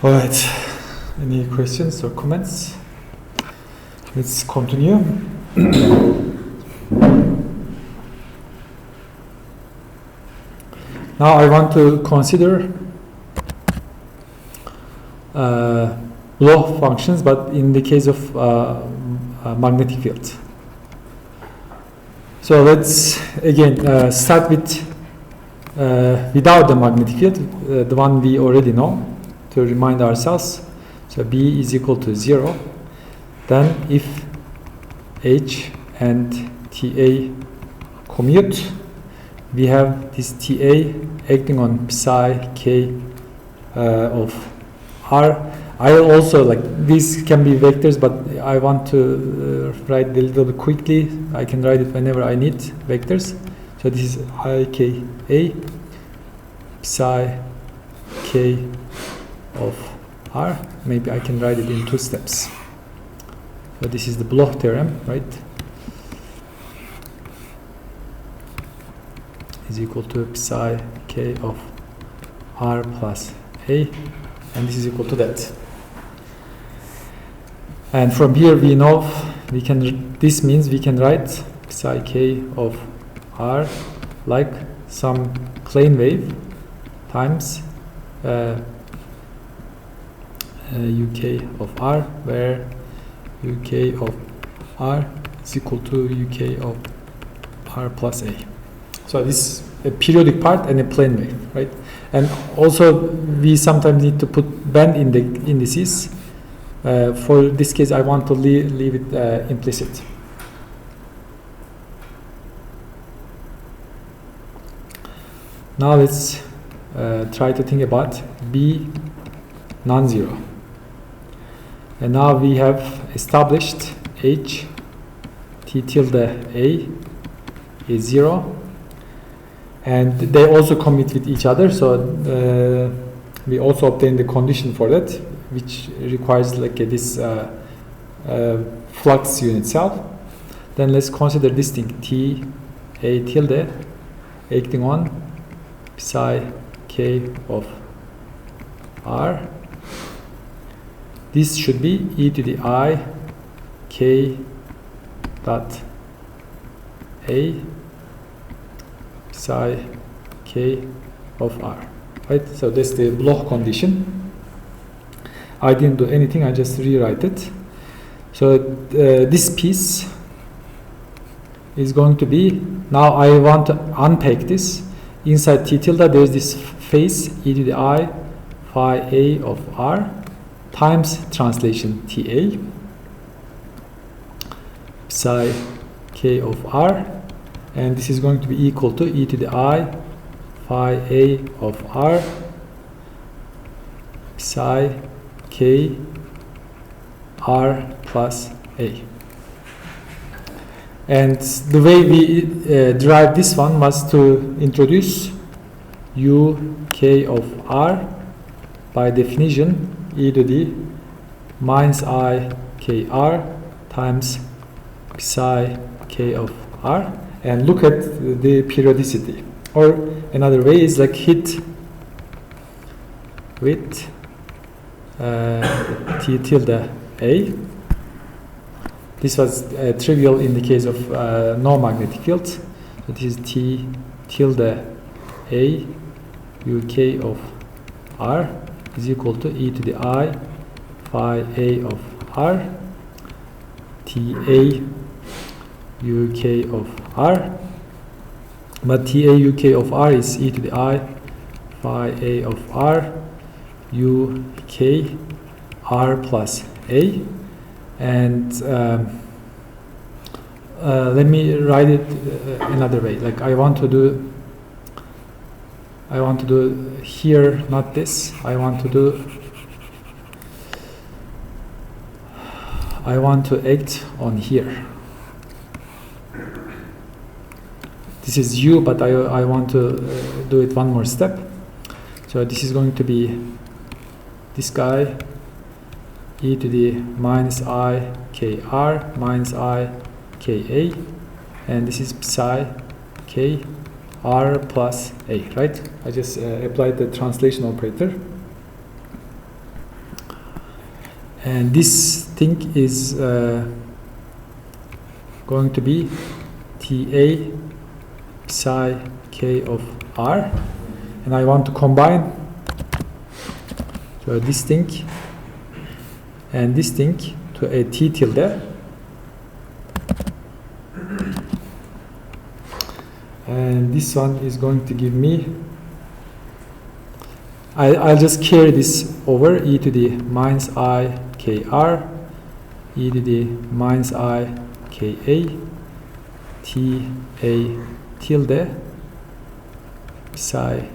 All right. Any questions or comments? Let's continue. Now I want to consider Bloch functions, but in the case of magnetic field. So let's again start with without the magnetic field, the one we already know, to remind ourselves. So B is equal to 0. Then if H and TA commute, we have this TA acting on psi k of r. I also, like, these can be vectors, but I want to write a little bit quickly. I can write it whenever I need vectors. So this is IKA psi k of r. Maybe I can write it in 2 steps. So this is the Bloch theorem, right? Is equal to psi k of r plus a, and this is equal to that. And from here we know we can. This means we can write psi k of r like some plane wave times uk of r, where uk of r is equal to uk of r plus a. So this is a periodic part and a plane wave, right? And also we sometimes need to put band indices. For this case, I want to leave it implicit. Now let's try to think about B non-zero. And now we have established H T tilde A is 0. And they also commute with each other, so we also obtain the condition for that, which requires like this flux unit cell. Then let's consider this thing, T A tilde acting on psi k of r. This should be e to the I k dot a psi k of r, right? So that's the Bloch condition. I didn't do anything, I just rewrite it. So this piece is going to be, now I want to unpack this. Inside T tilde there's this phase e to the I phi a of r times translation TA psi k of r, and this is going to be equal to e to the I phi a of r psi k r plus a. And the way we derive this one was to introduce u k of r, by definition e to the minus I k r times psi k of r, and look at the periodicity. Or another way is like hit with T tilde A. This was trivial in the case of no magnetic field. So this is T tilde A uk of r is equal to e to the I phi a of r TA uk of r, but TA uk of r is e to the I phi a of r uk r plus a. And let me write it another way. Like I want to do here, not this. I want to act on here. This is u, but I want to do it one more step. So this is going to be this guy, e to the minus I k r minus I k a, and this is psi k r plus a, right? I just applied the translation operator. and this thing is going to be Ta psi k of r, and I want to combine so this thing and this thing to a t tilde, and this one is going to give me, I'll just carry this over, e to the minus I kr, e to the minus I ka, t a tilde psi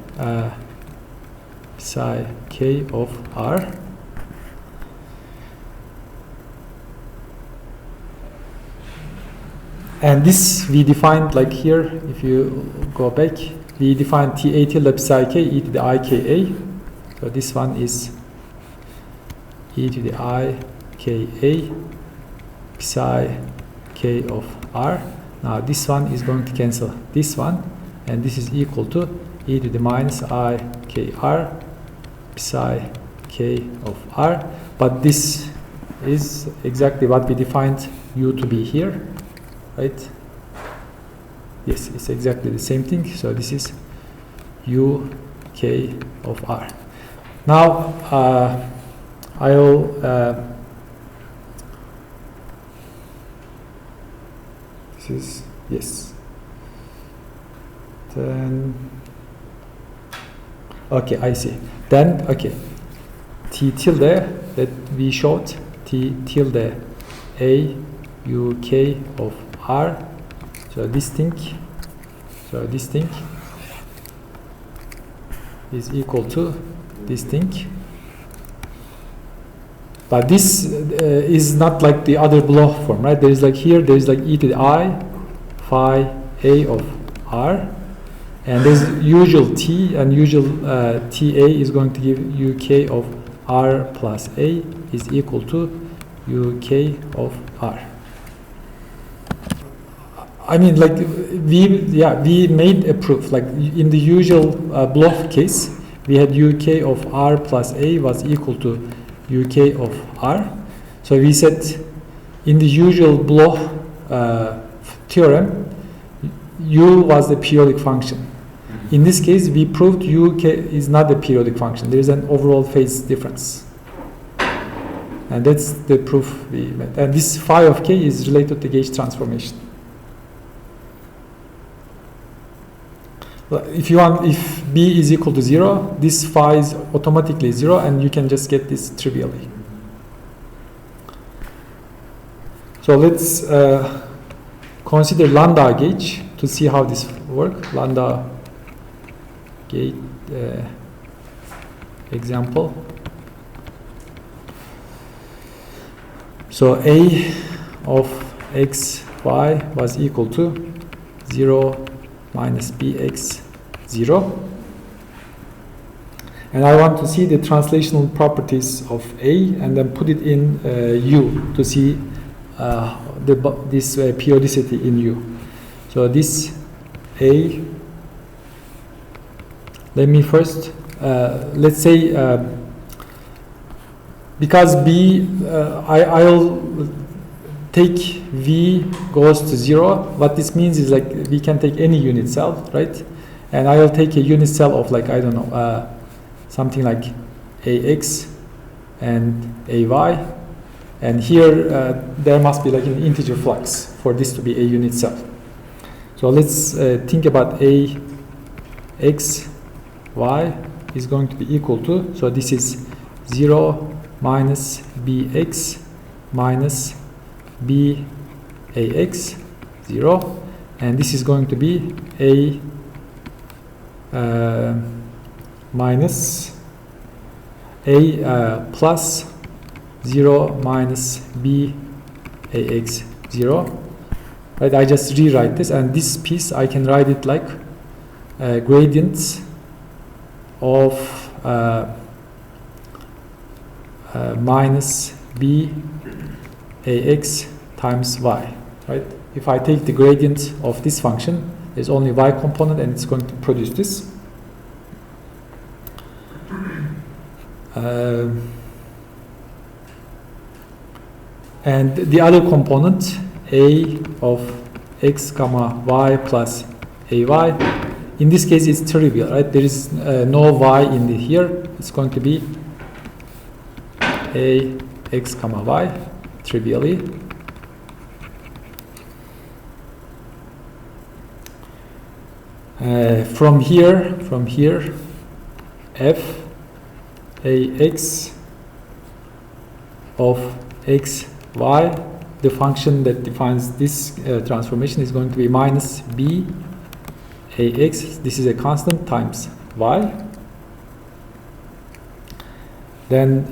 psi k of r. And this we defined like here, if you go back, we defined ta tilde psi k e to the I ka. So this one is e to the I ka psi k of r. Now this one is going to cancel this one, and this is equal to e to the minus I kr psi k of r. But this is exactly what we defined u to be here, right? Yes, it's exactly the same thing. So this is u k of r. Now I'll this is, yes, then okay, I see. Then okay, t tilde that we showed, t tilde a u k of r. So this thing is equal to this thing. But this is not like the other Bloch form, right? There is like here, there is like e to the I phi a of r, and there's usual t, and usual ta is going to give uk of r plus a is equal to uk of r. I mean, like we made a proof. Like in the usual Bloch case, we had uk of r plus a was equal to uk of r. So we said in the usual Bloch theorem, u was the periodic function. In this case, we proved uk is not a periodic function. There is an overall phase difference, and that's the proof we made. And this phi of k is related to gauge transformation. If you want, if b is equal to 0, this phi is automatically 0, and you can just get this trivially. So let's consider lambda gauge to see how this works. Lambda gauge example. So a of x y was equal to 0 minus bx 0, and I want to see the translational properties of A and then put it in U to see this periodicity in U. So this A, let me first let's say because B I'll take V goes to 0. What this means is like we can take any unit cell, right? And I will take a unit cell of like, I don't know, something like AX and AY. And here there must be like an integer flux for this to be a unit cell. So let's think about AX, Y is going to be equal to, so this is 0 minus BX minus BAX 0, and this is going to be A minus A plus 0 minus BAX 0. Right, I just rewrite this, and this piece I can write it like gradients of minus BAX times y, right? If I take the gradient of this function, there's only y component, and it's going to produce this. And the other component, a of x comma y plus ay, in this case it's trivial, right? There is no y in the here. It's going to be a x comma y trivially. From here, f ax of x y, the function that defines this transformation is going to be minus b ax, this is a constant, times y. Then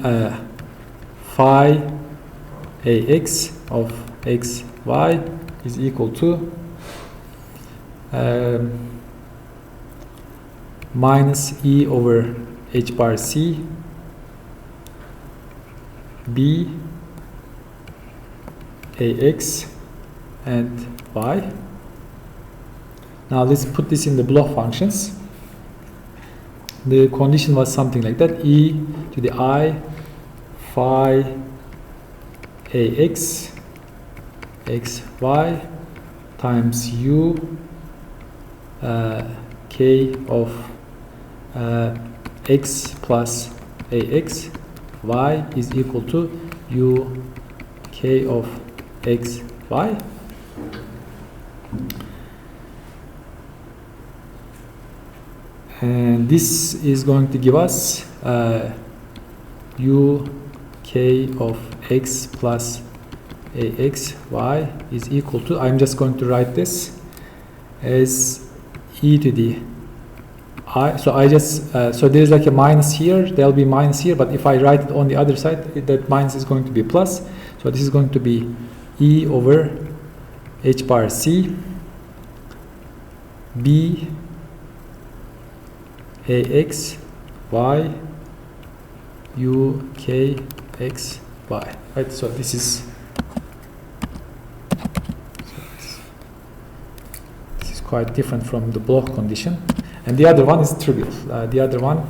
phi ax of x y is equal to minus e over h bar c b ax and y. Now let's put this in the Bloch functions. The condition was something like that: e to the I phi ax xy times u k of x plus ax y is equal to u k of x y. And this is going to give us u k of x plus ax y is equal to, I'm just going to write this as e to the I. So I just so there's like a minus here, there'll be minus here, but if I write it on the other side, that minus is going to be plus. So this is going to be e over h bar c b ax y u k x y, right? So this is quite different from the Bloch condition, and the other one is trivial. The other one,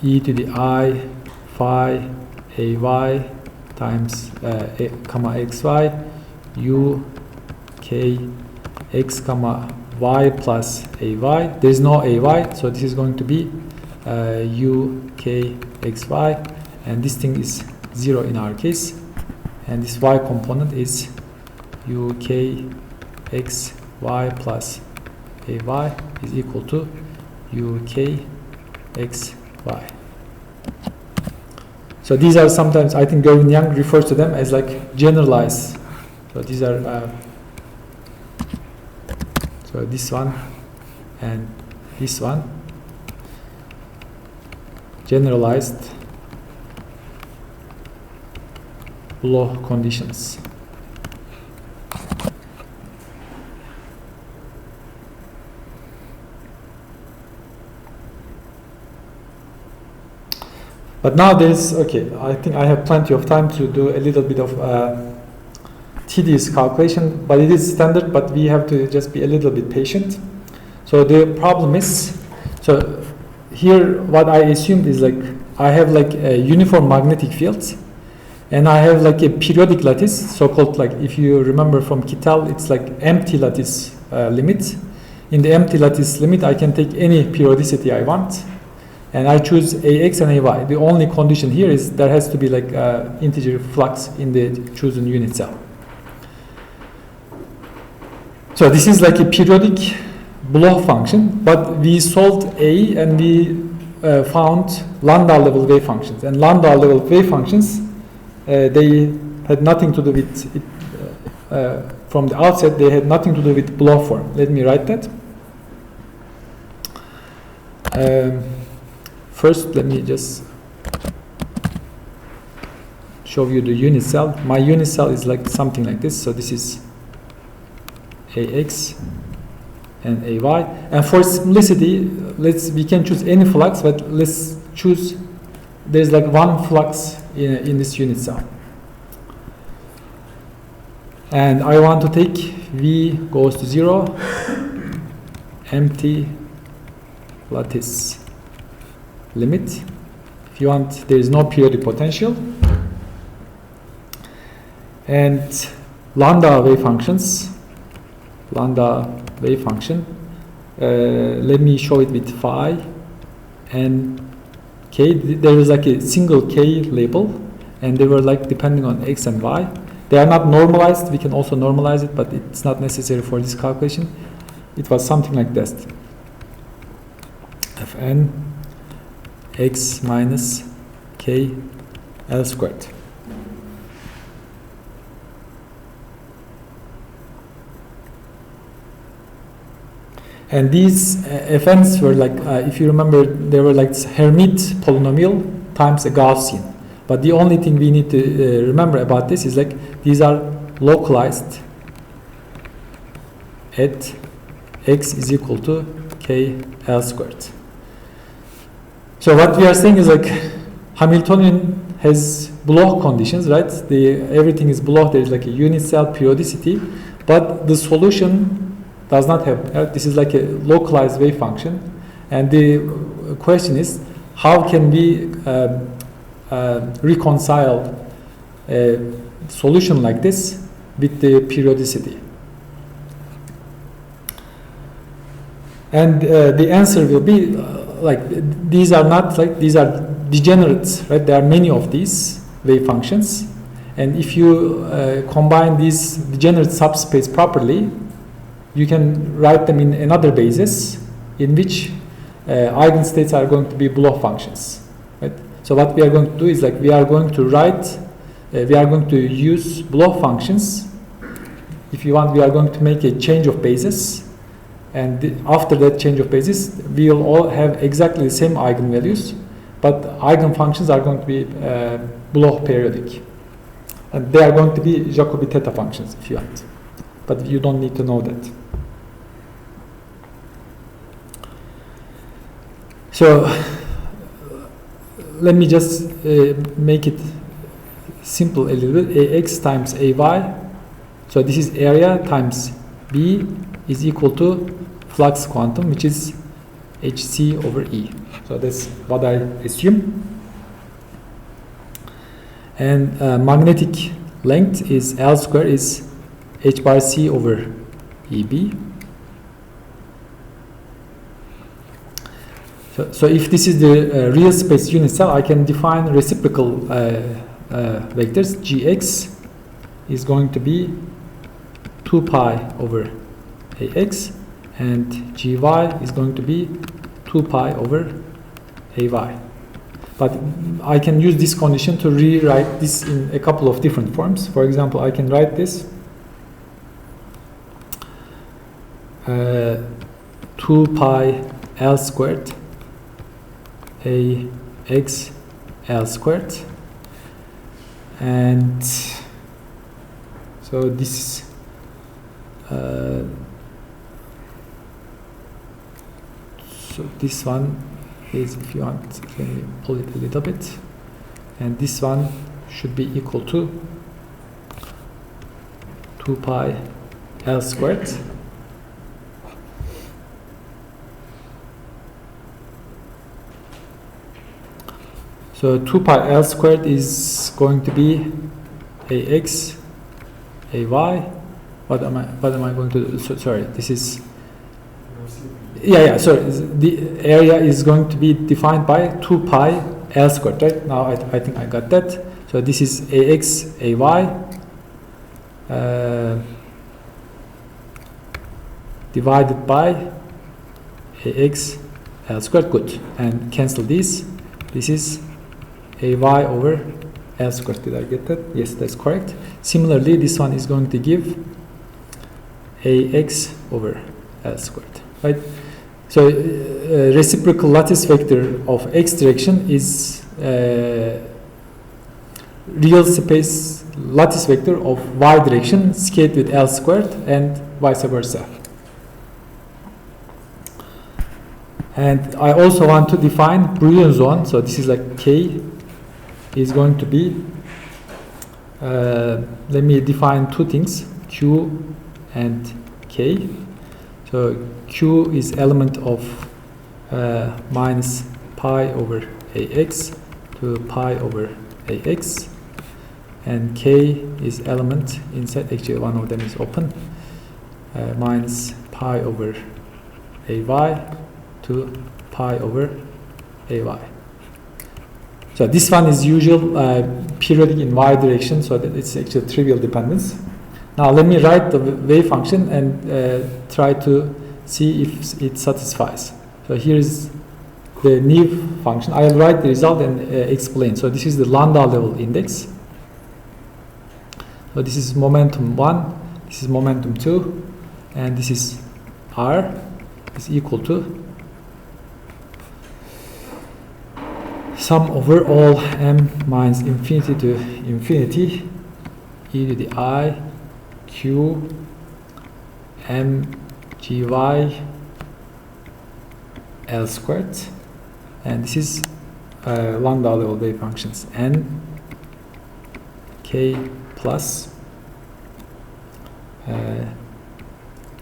e to the I phi ay times comma xy u k x comma y plus ay. There is no ay, so this is going to be u k xy, and this thing is 0 in our case, and this y component is u k x y plus ay is equal to u k x y. So these are sometimes, I think Gerwin Young refers to them as like generalized. So these are so this one and this one, generalized Bloch conditions. But now there's, okay, I think I have plenty of time to do a little bit of tedious calculation, but it is standard, but we have to just be a little bit patient. So the problem is, so here what I assumed is like, I have like a uniform magnetic field, and I have like a periodic lattice, so-called, like if you remember from Kittel, it's like empty lattice limit. In the empty lattice limit, I can take any periodicity I want, and I choose ax and ay. The only condition here is there has to be like integer flux in the chosen unit cell. So this is like a periodic Bloch function, but we solved A and we found lambda level wave functions. And lambda level wave functions, they had nothing to do with it, from the outset, they had nothing to do with Bloch form. Let me write that. First, let me just show you the unit cell. My unit cell is like something like this. So this is AX and AY. And for simplicity, we can choose any flux, but let's choose, there's like one flux in this unit cell. And I want to take V goes to 0, empty lattice limit. if you want, there is no periodic potential. And lambda wave functions, lambda wave function, let me show it with phi and k. There is like a single k label, and they were like depending on x and y. They are not normalized. We can also normalize it, but it's not necessary for this calculation. It was something like this: fn x minus k l squared. And these fn's were like, if you remember, they were like Hermite polynomial times a Gaussian. But the only thing we need to remember about this is like these are localized at x is equal to k l squared. So what we are saying is like Hamiltonian has Bloch conditions, right? Everything is Bloch. There is like a unit cell periodicity, but the solution does not have. This is like a localized wave function, and the question is how can we reconcile a solution like this with the periodicity? And the answer will be like these are not like these are degenerates, right? There are many of these wave functions, and if you combine these degenerate subspace properly, you can write them in another basis in which eigenstates are going to be Bloch functions, right? So what we are going to do is like we are going to use Bloch functions. If you want, we are going to make a change of basis, and after that change of basis, we will all have exactly the same eigenvalues, but eigenfunctions are going to be Bloch periodic, and they are going to be Jacobi theta functions if you want, but you don't need to know that. So let me just make it simple a little bit. Ax times ay, so this is area times b is equal to flux quantum, which is hc over e. So that's what I assume. And magnetic length is L square is h bar c over eb. So if this is the real space unit cell, I can define reciprocal vectors. Gx is going to be 2 pi over ax, and gy is going to be 2 pi over ay. But I can use this condition to rewrite this in a couple of different forms. For example, I can write this 2 pi L squared ax L squared, and so this so this one is, if you want, let me pull it a little bit, and this one should be equal to 2 pi L squared so 2 pi L squared is going to be ax ay. What am I going to do? So, sorry, this is sorry, the area is going to be defined by 2 pi L squared, right? Now I think I got that. So this is ax ay divided by ax L squared. Good. And cancel this. This is ay over L squared. Did I get that? Yes, that's correct. Similarly, this one is going to give ax over L squared, right? So reciprocal lattice vector of x direction is real space lattice vector of y direction scaled with L squared and vice versa. And I also want to define Brillouin zone. So this is like K is going to be, let me define two things, Q and K. So Q is element of minus pi over ax to pi over ax, and k is element inside, actually one of them is open, minus pi over ay to pi over ay. So this one is usual periodic in y direction, so that it's actually trivial dependence. Now let me write the wave function and try to see if it satisfies. So here is the new function. I'll write the result and explain. So this is the lambda level index. So this is momentum 1, this is momentum 2, and this is r is equal to sum over all m minus infinity to infinity e to the I q m gy L squared, and this is lambda level wave functions n k plus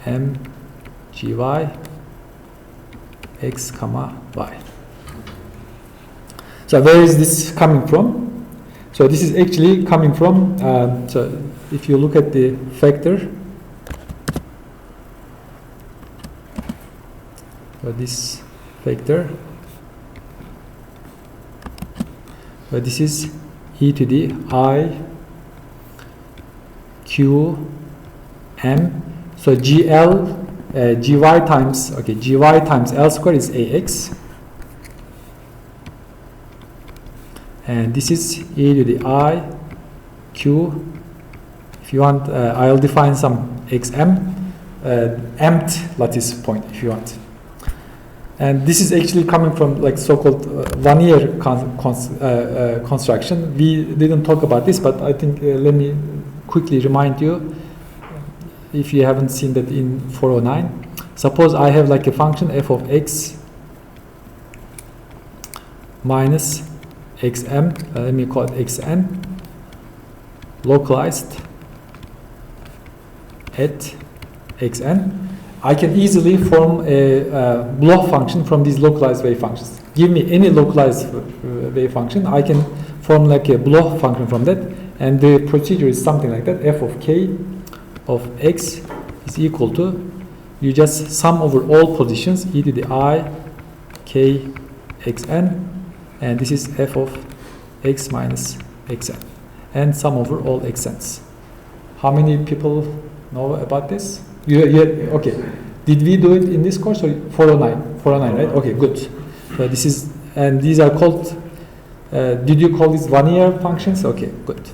m gy x comma y. So where is this coming from? So this is actually coming from, so if you look at the factor, so this factor, so this is e to the I q m, so gl gy times, okay, gy times L square is ax, and this is e to the I q, if you want I'll define some xm, mth lattice point if you want. And this is actually coming from like so-called one-year construction. We didn't talk about this, but I think let me quickly remind you, if you haven't seen that in 409. Suppose I have like a function f of x minus xm, let me call it xn, localized at xn. I can easily form a Bloch function from these localized wave functions. Give me any localized wave function, I can form like a Bloch function from that, and the procedure is something like that. F of k of x is equal to, you just sum over all positions e to the I k xn, and this is f of x minus xn, and sum over all xn's. How many people know about this? Okay. Did we do it in this course or 409? 409, right? Okay, good. So this is, and these are called, did you call these one-year functions? Okay, good.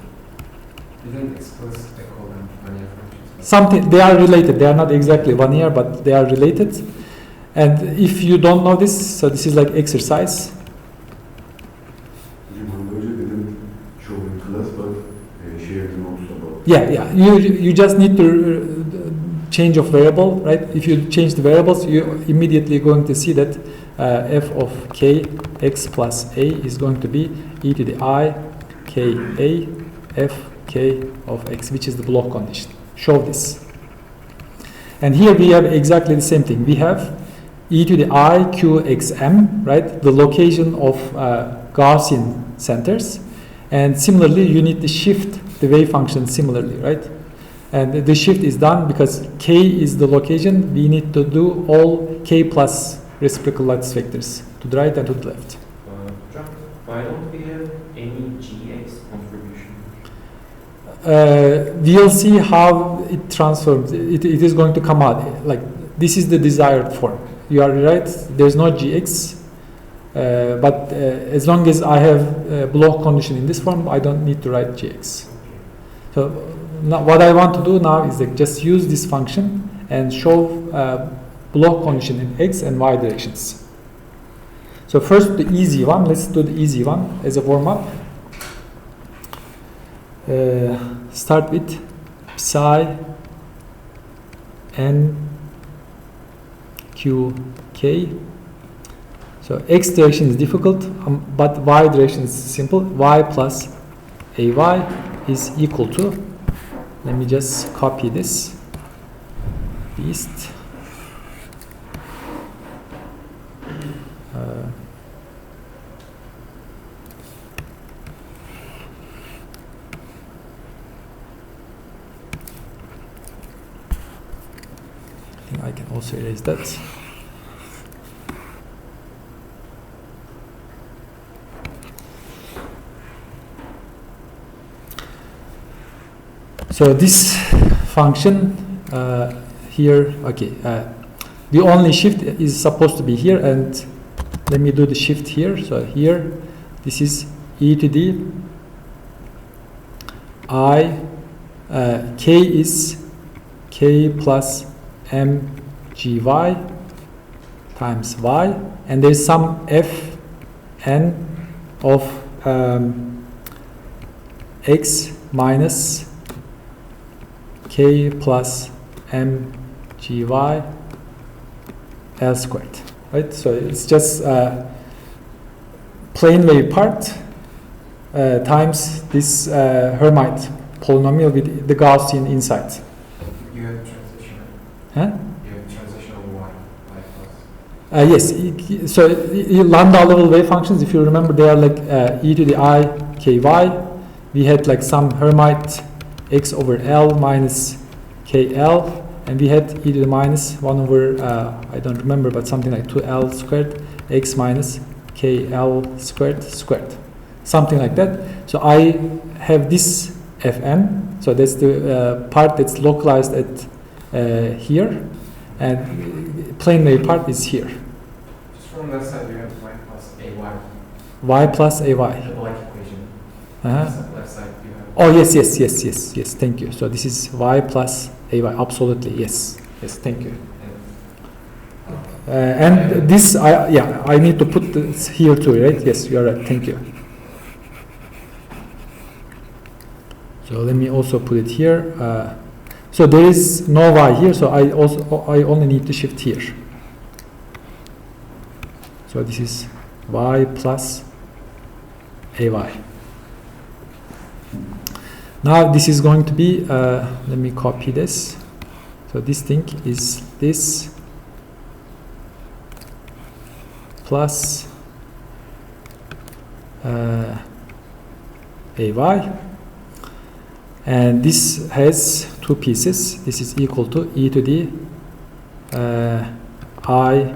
You didn't explicitly call them one-year functions. Something, they are related. They are not exactly one year, but they are related. And if you don't know this, so this is like exercise. Yeah. You just need to change of variable, right? If you change the variables, you're immediately going to see that f of k x plus a is going to be e to the I k a f k of x, which is the Bloch condition. Show this. And here we have exactly the same thing. We have e to the I q x m, right? The location of Gaussian centers. And similarly, you need to shift the wave function similarly, right? And the shift is done because k is the location. We need to do all k plus reciprocal lattice vectors to the right and to the left. Why don't we have any gx contribution? We'll see how it transforms. It is going to come out. Like, this is the desired form. You are right. There's no gx. But as long as I have a Bloch condition in this form, I don't need to write gx. So now what I want to do now is like just use this function and show Bloch condition in x and y directions. So first the easy one. Let's do the easy one as a warm-up. Start with psi n q k. So x direction is difficult, but y direction is simple. Y plus ay is equal to, let me just copy this, beast, can also erase that. So this function here, okay, the only shift is supposed to be here, and let me do the shift here. So here, this is e to the I, k is k plus mgy times y, and there's some f n of x minus k plus mgy L squared, right? So it's just plane wave part times this Hermite polynomial with the Gaussian inside. You have transition. Huh? You have transition of y plus. Yes, so lambda level wave functions, if you remember, they are like e to the I ky. We had like some Hermite x over L minus KL, and we had e to the minus 1 over, I don't remember, but something like 2L squared x minus KL squared, something like that. So I have this Fn, so that's the part that's localized at here, and plane wave part is here. Just from that side, you have y plus ay. Y plus ay. The Bloch equation. Left side, you have. Oh yes. Thank you. So this is y plus ay. Absolutely, yes. Thank you. And this, I need to put this here too, right? Yes, you are right. Thank you. So let me also put it here. So there is no y here, so I only need to shift here. So this is y plus ay. Now this is going to be, let me copy this. So this thing is this plus ay, and this has two pieces. This is equal to e to the I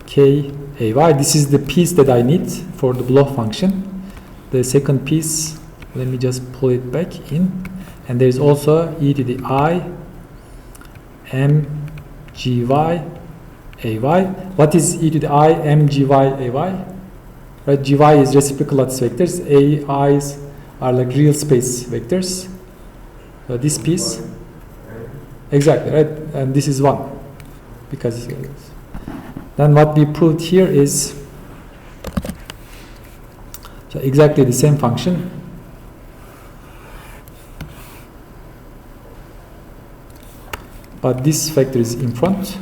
k ay. This is the piece that I need for the Bloch function. The second piece, let me just pull it back in, and there is also e to the I mgy ay. What is e to the I mgy ay? Right, gy is reciprocal lattice vectors, ai's are like real space vectors. So this piece, exactly, right, and this is 1, because then what we proved here is so exactly the same function. But this factor is in front,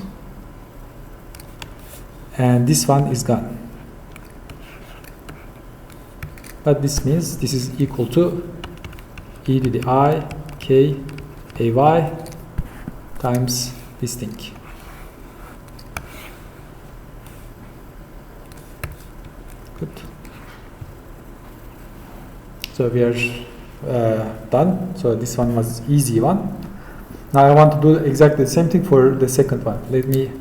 and this one is gone. But this means this is equal to e to the I k ay times this thing. Good. So we are done. So this one was easy one. Now I want to do exactly the same thing for the second one. Let me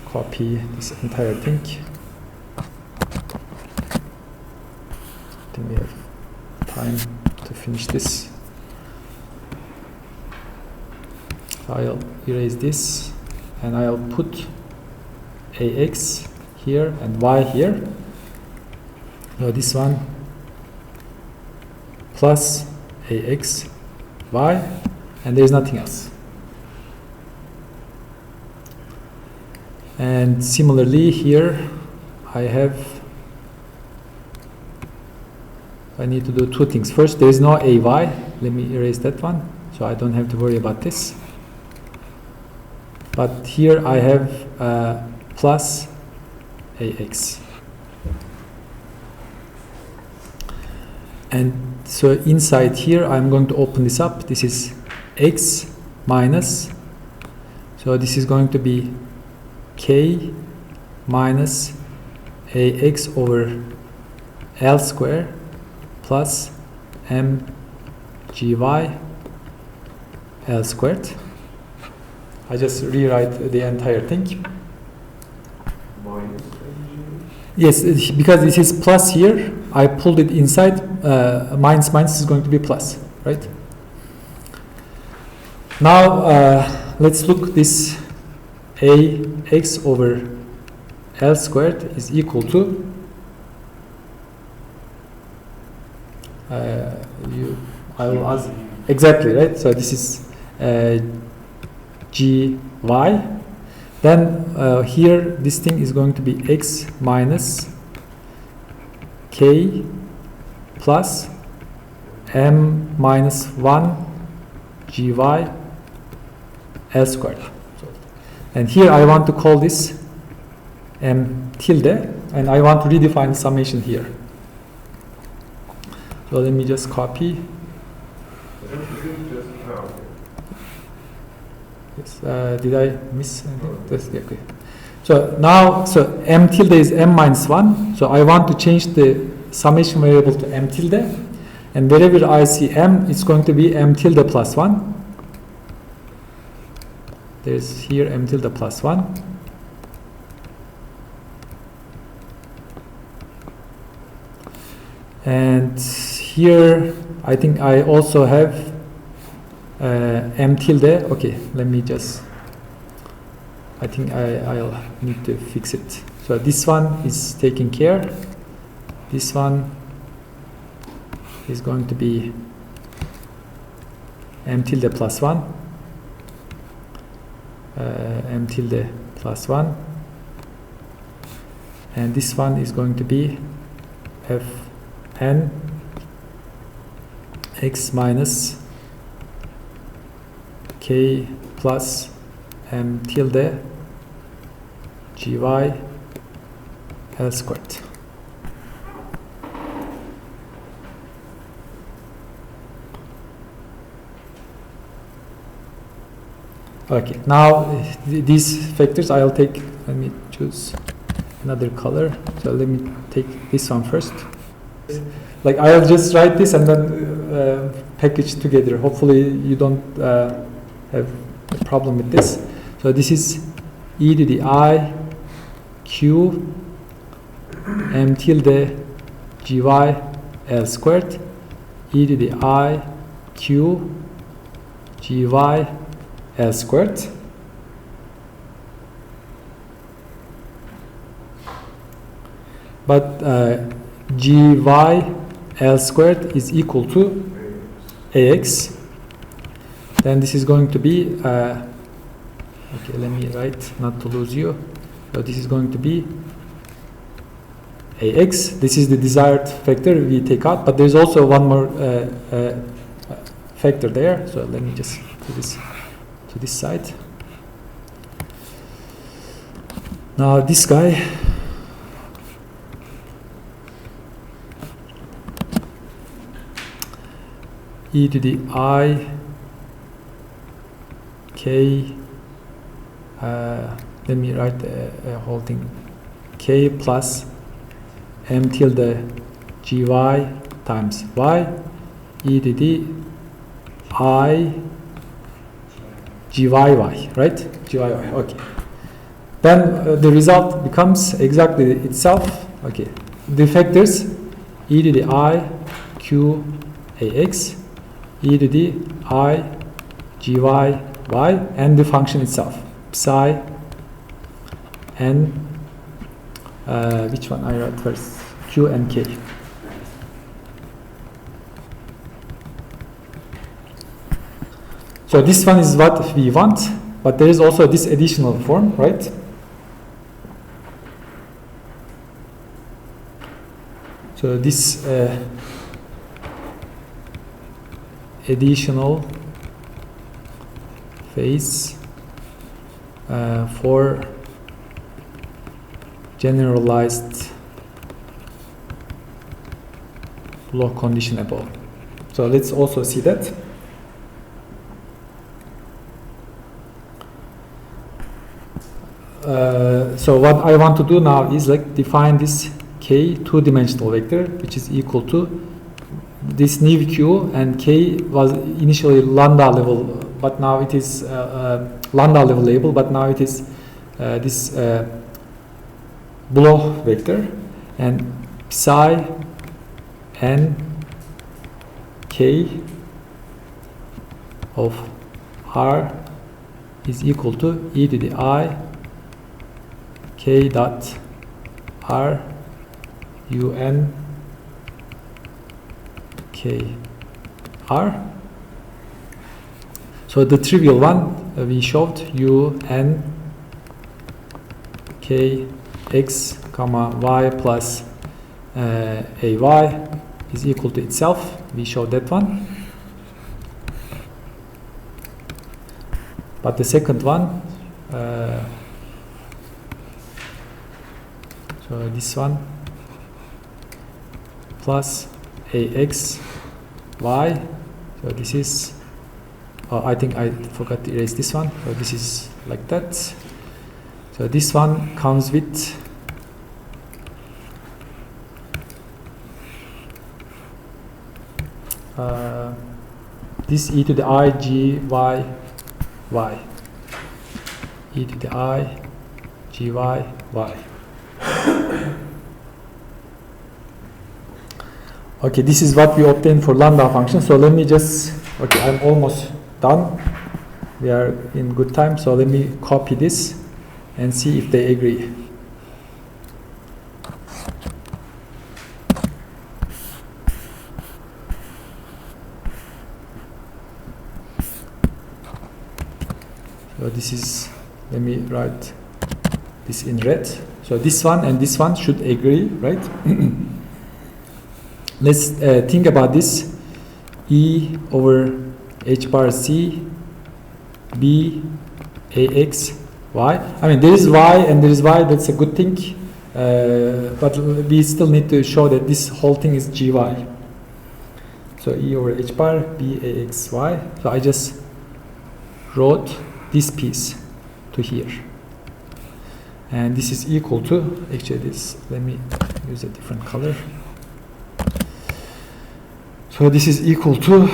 copy this entire thing. I think we have time to finish this. I'll erase this, and I'll put ax here and y here. So this one plus ax y, and there is nothing else. And similarly here I need to do two things. First, there is no ay. Let me erase that one, so I don't have to worry about this. But here I have plus ax. And so inside here I'm going to open this up. This is x minus, so this is going to be k minus ax over L square plus mgy L squared. I just rewrite the entire thing. Minus Yes, because it is plus here, I pulled it inside, minus minus is going to be plus, right? Now, let's look this ax over L squared is equal to I will ask exactly, right? So this is gy. Then here this thing is going to be x minus k plus m minus 1 gy L squared. And here I want to call this m tilde, and I want to redefine the summation here. So let me just copy. Yes, did I miss anything? That's okay. So now, so m tilde is m minus 1. So I want to change the summation variable to m tilde. And wherever I see m, it's going to be m tilde plus 1. There's here m tilde plus 1. And here, I think I also have m tilde. Okay, let me just, I think I'll need to fix it. So this one is taken care. This one is going to be m tilde plus 1. M tilde plus 1. And this one is going to be fn x minus k plus m tilde gy L squared. Okay, now these factors I'll take, let me choose another color. So let me take this one first. Like I'll just write this and then package together. Hopefully you don't have a problem with this. So this is e to the I q m tilde gy L squared e to the I q gy L squared. But gy L squared is equal to ax. Then this is going to be okay, let me write not to lose you. So this is going to be ax. This is the desired factor we take out, but there's also one more factor there. So let me just put this to this side. Now this guy, e to the I k, let me write a whole thing, k plus m tilde gy times y e to the I gy, right? Gy, okay. Then the result becomes exactly itself. Okay. The factors e to the I q ax, e to the I gy y, and the function itself psi n, which one I write first, q and k. So this one is what we want, but there is also this additional form, right? So this additional phase for generalized Bloch condition above. So let's also see that. So what I want to do now is like define this k two-dimensional vector, which is equal to this new q, and k was initially lambda level but now it is lambda level label, but now it is this Bloch vector, and psi n k of r is equal to e to the I k dot r u n k r. So the trivial one we showed, u n k x comma y plus a y is equal to itself. We showed that one. But the second one, so this one plus ax y, so this is, I think I forgot to erase this one, so this is like that. So this one comes with this e to the I g y y, e to the I g y y. Okay, this is what we obtained for lambda function. So let me just, okay, I'm almost done. We are in good time. So let me copy this and see if they agree. So this is, let me write this in red. So this one and this one should agree, right? Let's think about this. E over h bar c b ax y. I mean, there is y and there is y. That's a good thing. But we still need to show that this whole thing is gy. So e over h bar b ax y. So I just wrote this piece to here. And this is equal to, actually this, let me use a different color. So this is equal to,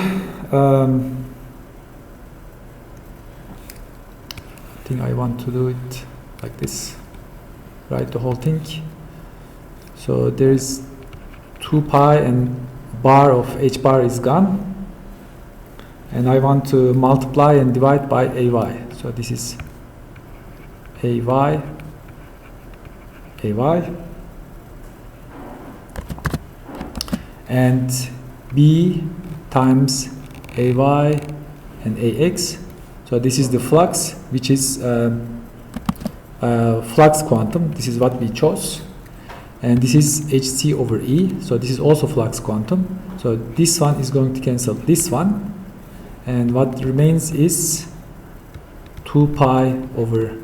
I think I want to do it like this, write the whole thing. So there is 2 pi and bar of h bar is gone. And I want to multiply and divide by ay. So this is ay, and b times ay and ax. So this is the flux, which is flux quantum. This is what we chose. And this is hc over e. So this is also flux quantum. So this one is going to cancel this one. And what remains is 2 pi over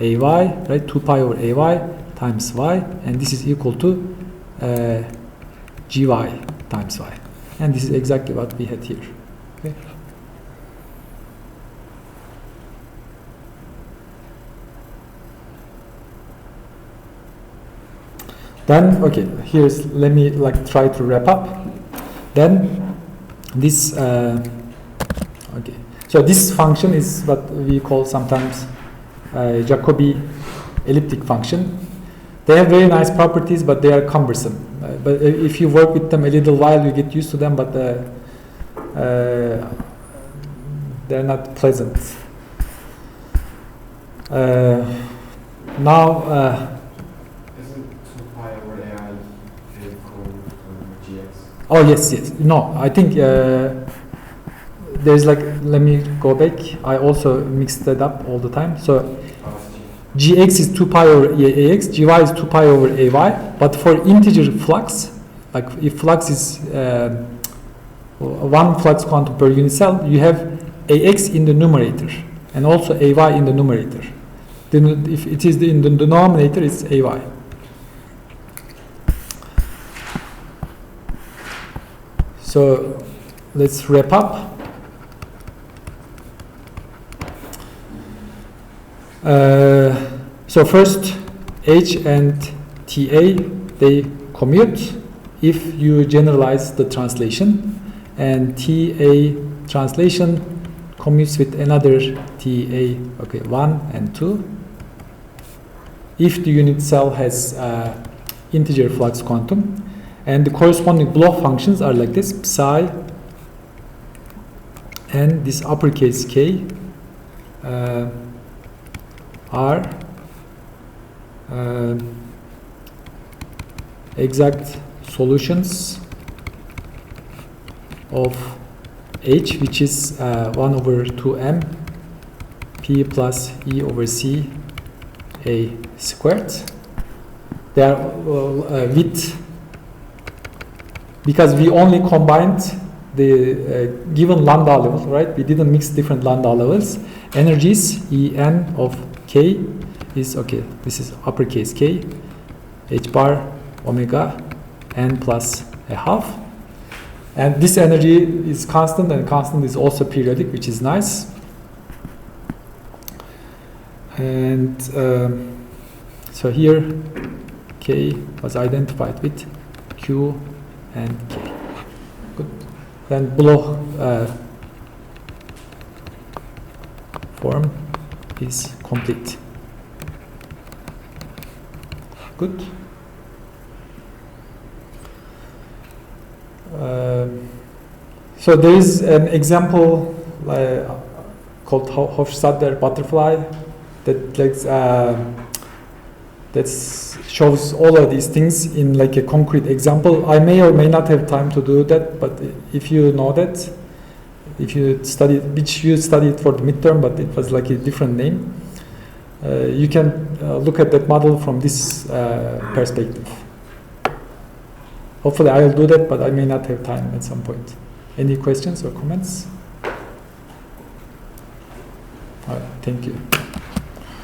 ay, right? 2 pi over ay times y, and this is equal to gy times y. And this is exactly what we had here. Okay. Then, okay, here's, let me like try to wrap up. Then this, okay, so this function is what we call sometimes Jacobi elliptic function. They have very nice properties, but they are cumbersome. But if you work with them a little while, you get used to them, but they're not pleasant. Now, isn't 2 pi over AI equal to gx? oh yes, yes. No, I think there's like, let me go back. I also mixed that up all the time. So gx is 2 pi over ax, gy is 2 pi over ay, but for integer flux, like if flux is one flux quantum per unit cell, you have ax in the numerator and also ay in the numerator. Then if it is in the denominator, it's ay. So let's wrap up. So first, H and TA, they commute if you generalize the translation, and TA translation commutes with another TA, okay, 1 and 2. If the unit cell has integer flux quantum, and the corresponding Bloch functions are like this: psi and this uppercase K are exact solutions of H, which is 1 over 2m P plus E over C A squared. They are with, because we only combined the given lambda level, right? We didn't mix different lambda levels. Energies En of K is, okay, this is uppercase K, H bar omega n plus a half. And this energy is constant, and constant is also periodic, which is nice. And so here K was identified with Q and K. Good. Then Bloch form is complete. Good. So there is an example called Hofstadter butterfly that shows all of these things in like a concrete example. I may or may not have time to do that, but if you know that, if you studied, which you studied for the midterm, but it was like a different name, you can look at that model from this perspective. Hopefully I will do that, but I may not have time at some point. Any questions or comments? All right, thank you.